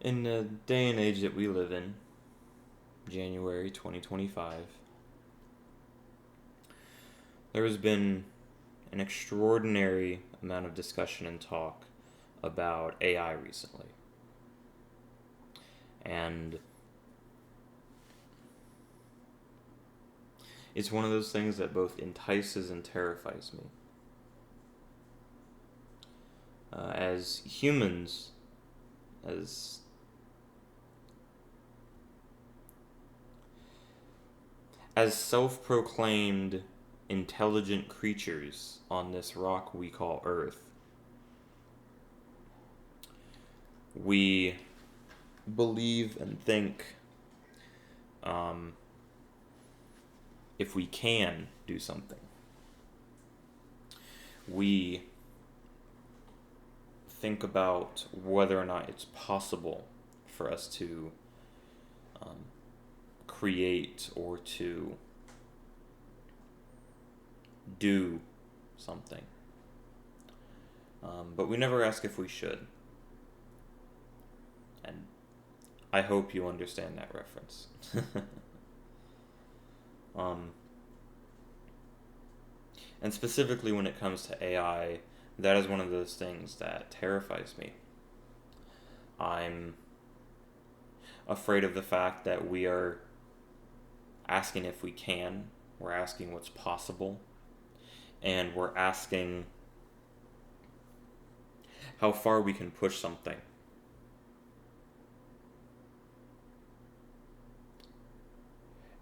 In the day and age that we live in, January 2025, there has been an extraordinary amount of discussion and talk about AI recently. And it's one of those things that both entices and terrifies me. As humans, as as self-proclaimed intelligent creatures on this rock we call Earth, we believe and think if we can do something, we think about whether or not it's possible for us to create or to do something. But we never ask if we should. And I hope you understand that reference. And specifically when it comes to AI, that is one of those things that terrifies me. I'm afraid of the fact that we are asking if we can, we're asking what's possible, and we're asking how far we can push something.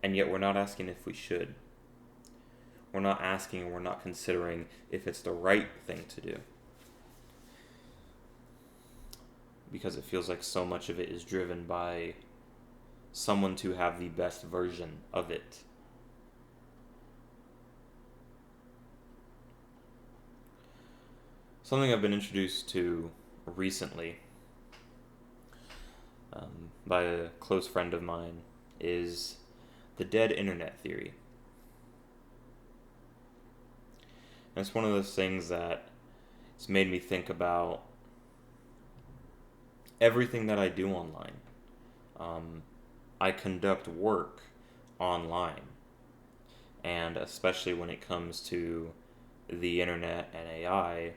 And yet we're not asking if we should. We're not asking and we're not considering if it's the right thing to do. Because it feels like so much of it is driven by someone to have the best version of it. Something I've been introduced to recently by a close friend of mine is the dead internet theory. And it's one of those things that it's made me think about everything that I do online. I conduct work online, and especially when it comes to the internet and AI,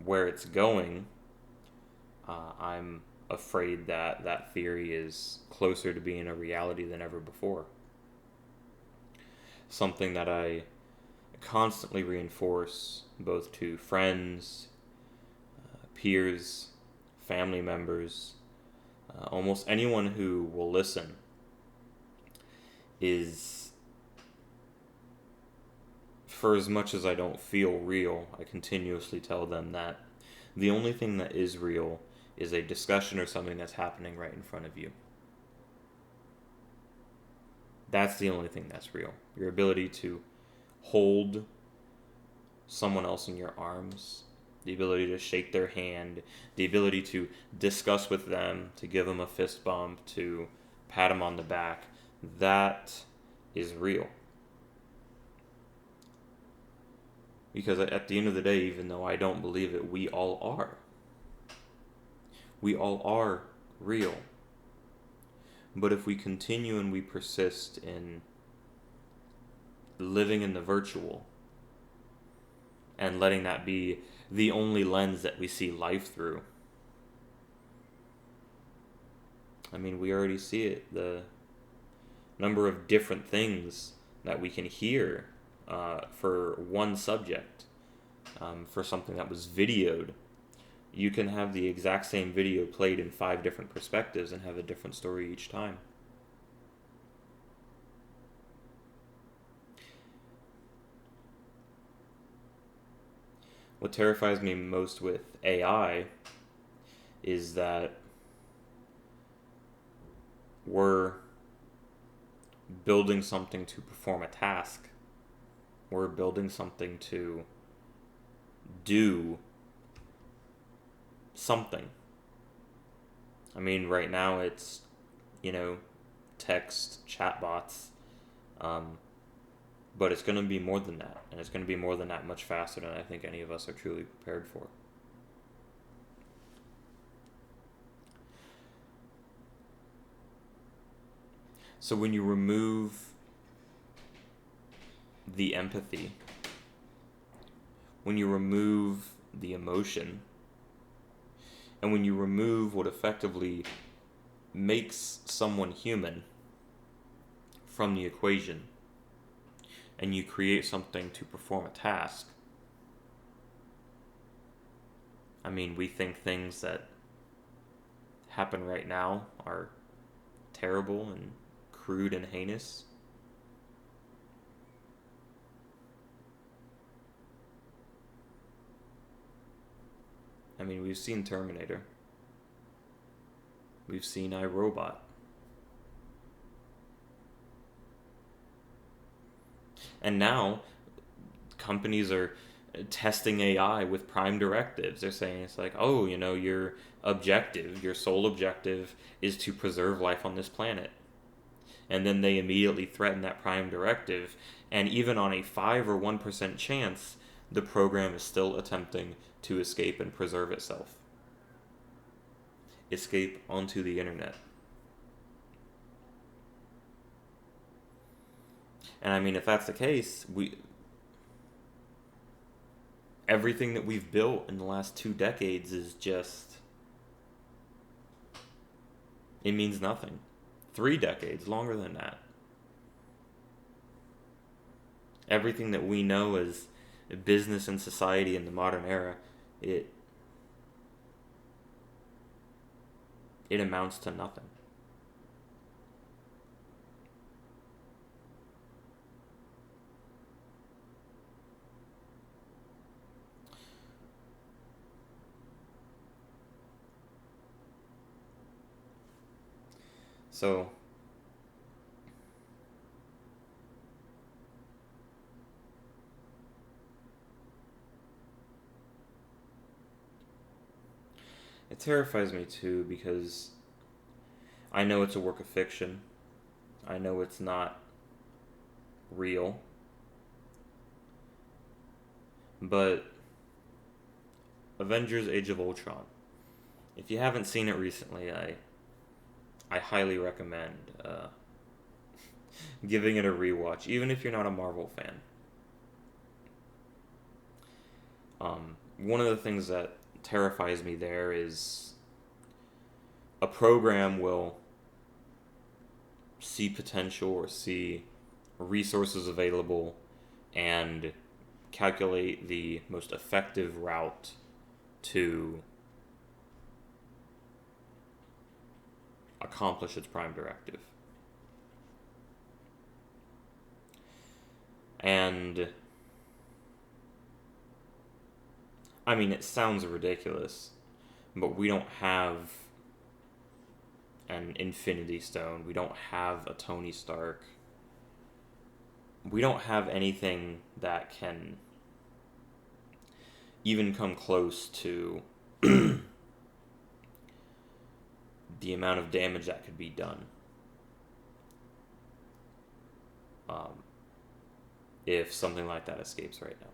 where it's going, I'm afraid that that theory is closer to being a reality than ever before. Something that I constantly reinforce both to friends, peers, family members, almost anyone who will listen, is for as much as I don't feel real, I continuously tell them that the only thing that is real is a discussion or something that's happening right in front of you. That's the only thing that's real. Your ability to hold someone else in your arms, the ability to shake their hand, the ability to discuss with them, to give them a fist bump, to pat them on the back, that is real. Because at the end of the day, even though I don't believe it, we all are. We all are real. But if we continue and we persist in living in the virtual and letting that be the only lens that we see life through, I mean, we already see it. The number of different things that we can hear for one subject, for something that was videoed. You can have the exact same video played in 5 different perspectives and have a different story each time. What terrifies me most with AI is that we're building something to perform a task. We're building something to do something. I mean, right now it's, text, chatbots, but it's going to be more than that, and it's going to be more than that much faster than I think any of us are truly prepared for. So when you remove the empathy, when you remove the emotion, and when you remove what effectively makes someone human from the equation, and you create something to perform a task, I mean, we think things that happen right now are terrible and crude and heinous. I mean, we've seen Terminator. We've seen iRobot. And now, companies are testing AI with prime directives. They're saying it's like, oh, your objective, your sole objective is to preserve life on this planet. And then they immediately threaten that prime directive. And even on a 5 or 1% chance, the program is still attempting to escape and preserve itself. Escape onto the internet. And I mean, if that's the case, everything that we've built in the last 2 decades is just, it means nothing. 3 decades, longer than that. Everything that we know as business and society in the modern era, it amounts to nothing. So, it terrifies me too because I know it's a work of fiction. I know it's not real. But Avengers Age of Ultron, if you haven't seen it recently, I highly recommend giving it a rewatch, even if you're not a Marvel fan. One of the things that terrifies me there is a program will see potential or see resources available and calculate the most effective route to accomplish its prime directive. And I mean, it sounds ridiculous, but we don't have an Infinity Stone. We don't have a Tony Stark. We don't have anything that can even come close to the amount of damage that could be done if something like that escapes right now.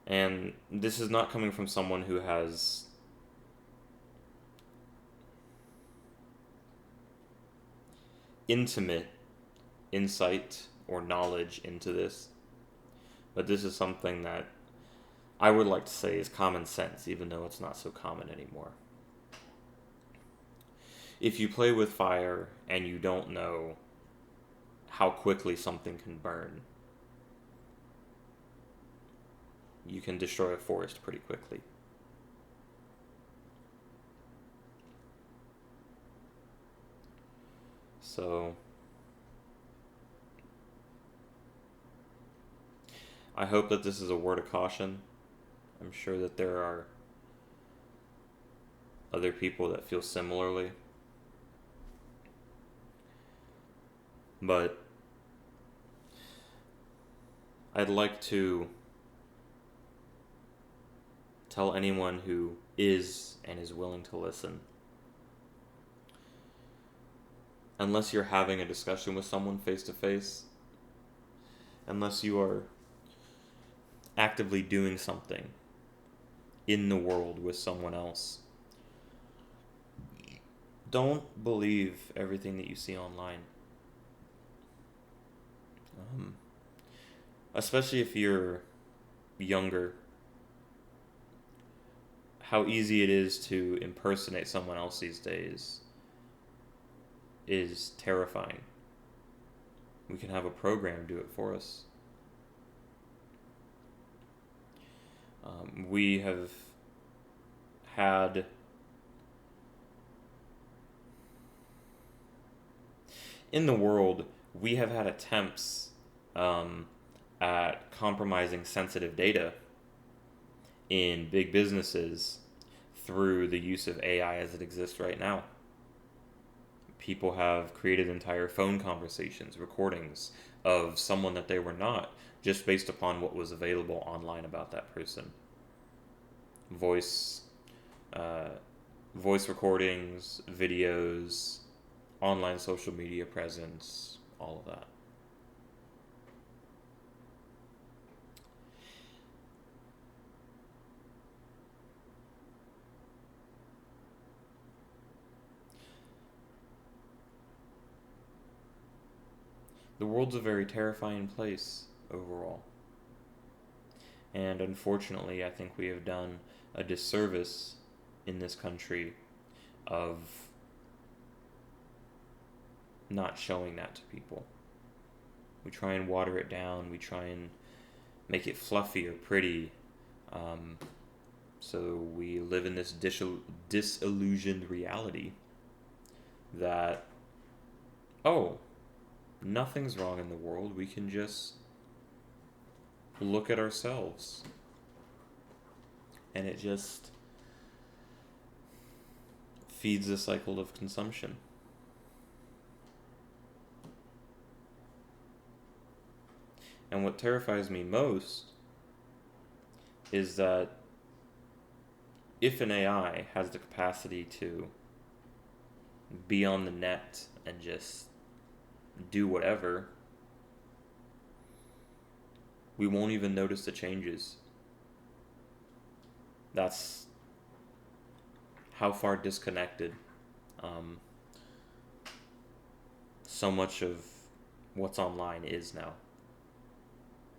And this is not coming from someone who has intimate insight or knowledge into this, but this is something that I would like to say is common sense, even though it's not so common anymore. If you play with fire and you don't know how quickly something can burn, you can destroy a forest pretty quickly. So, I hope that this is a word of caution. I'm sure that there are other people that feel similarly. But I'd like to tell anyone who is and is willing to listen, unless you're having a discussion with someone face to face, unless you are actively doing something in the world with someone else, Don't believe everything that you see online. Um, Especially if you're younger, how easy it is to impersonate someone else these days is terrifying. We can have a program do it for us. We have had in the world, we have had attempts um, at compromising sensitive data in big businesses through the use of AI as it exists right now. People have created entire phone conversations, recordings of someone that they were not, just based upon what was available online about that person. Voice, uh, voice recordings, videos, online social media presence, all of that. The world's a very terrifying place overall. And unfortunately, I think we have done a disservice in this country of not showing that to people. We try and water it down, we try and make it fluffy or pretty. Um, so we live in this disillusioned reality that, oh, nothing's wrong in the world. We can just look at ourselves. And it just feeds a cycle of consumption. And what terrifies me most is that if an AI has the capacity to be on the net and just do whatever, we won't even notice the changes. That's how far disconnected so much of what's online is now.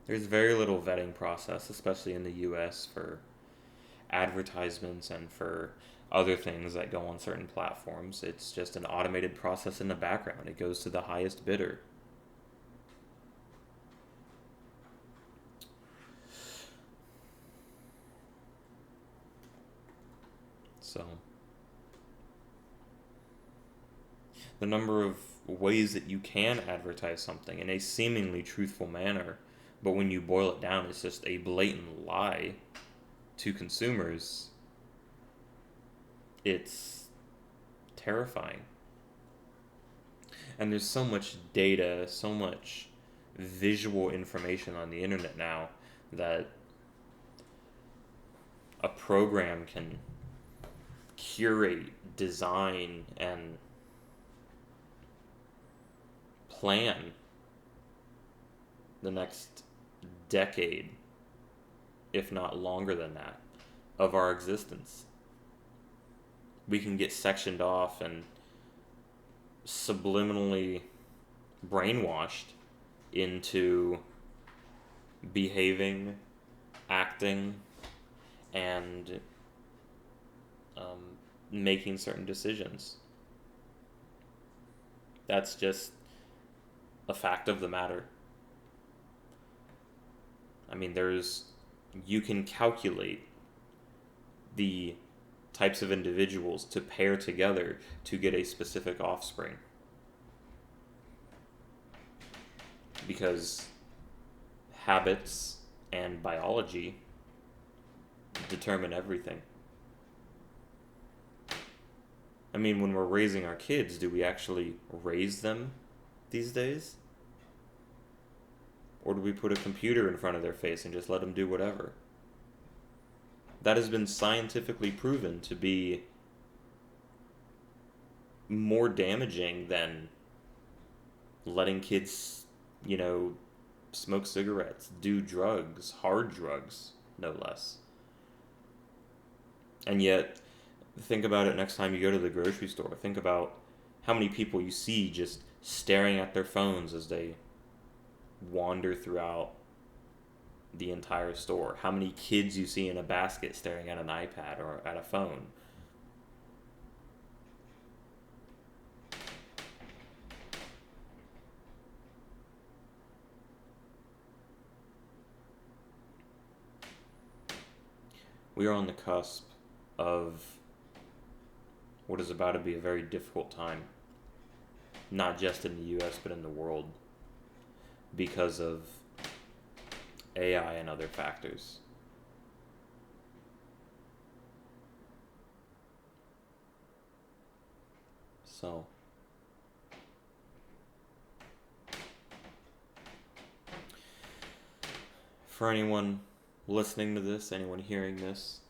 There's very little vetting process, especially in the US, for advertisements and for other things that go on certain platforms. It's just an automated process in the background. It goes to the highest bidder. So, the number of ways that you can advertise something in a seemingly truthful manner, but when you boil it down, it's just a blatant lie to consumers. It's terrifying. And there's so much data, so much visual information on the internet now that a program can curate, design, and plan the next decade, if not longer than that, of our existence. We can get sectioned off and subliminally brainwashed into behaving, acting, and making certain decisions. That's just a fact of the matter. I mean, you can calculate the types of individuals to pair together to get a specific offspring. Because habits and biology determine everything. I mean, when we're raising our kids, do we actually raise them these days? Or do we put a computer in front of their face and just let them do whatever? That has been scientifically proven to be more damaging than letting kids, smoke cigarettes, do drugs, hard drugs, no less. And yet, Think about it next time you go to the grocery store. Think about how many people you see just staring at their phones as they wander throughout the entire store. How many kids you see in a basket staring at an iPad or at a phone. We are on the cusp of what is about to be a very difficult time, not just in the US, but in the world, because of AI and other factors. So, for anyone listening to this, anyone hearing this,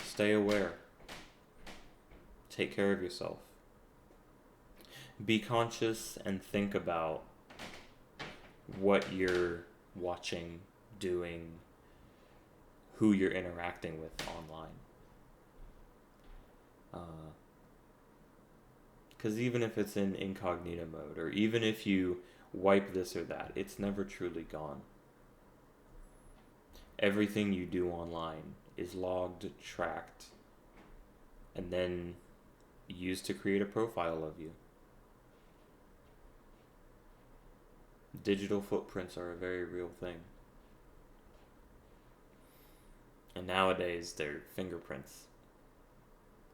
stay aware. Take care of yourself. Be conscious and think about what you're watching, doing, who you're interacting with online. Because even if it's in incognito mode, or even if you wipe this or that, it's never truly gone. Everything you do online is logged, tracked, and then used to create a profile of you. Digital footprints are a very real thing. And nowadays, they're fingerprints,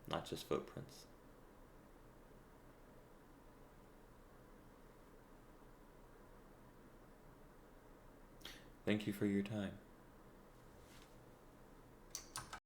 not just footprints. Thank you for your time.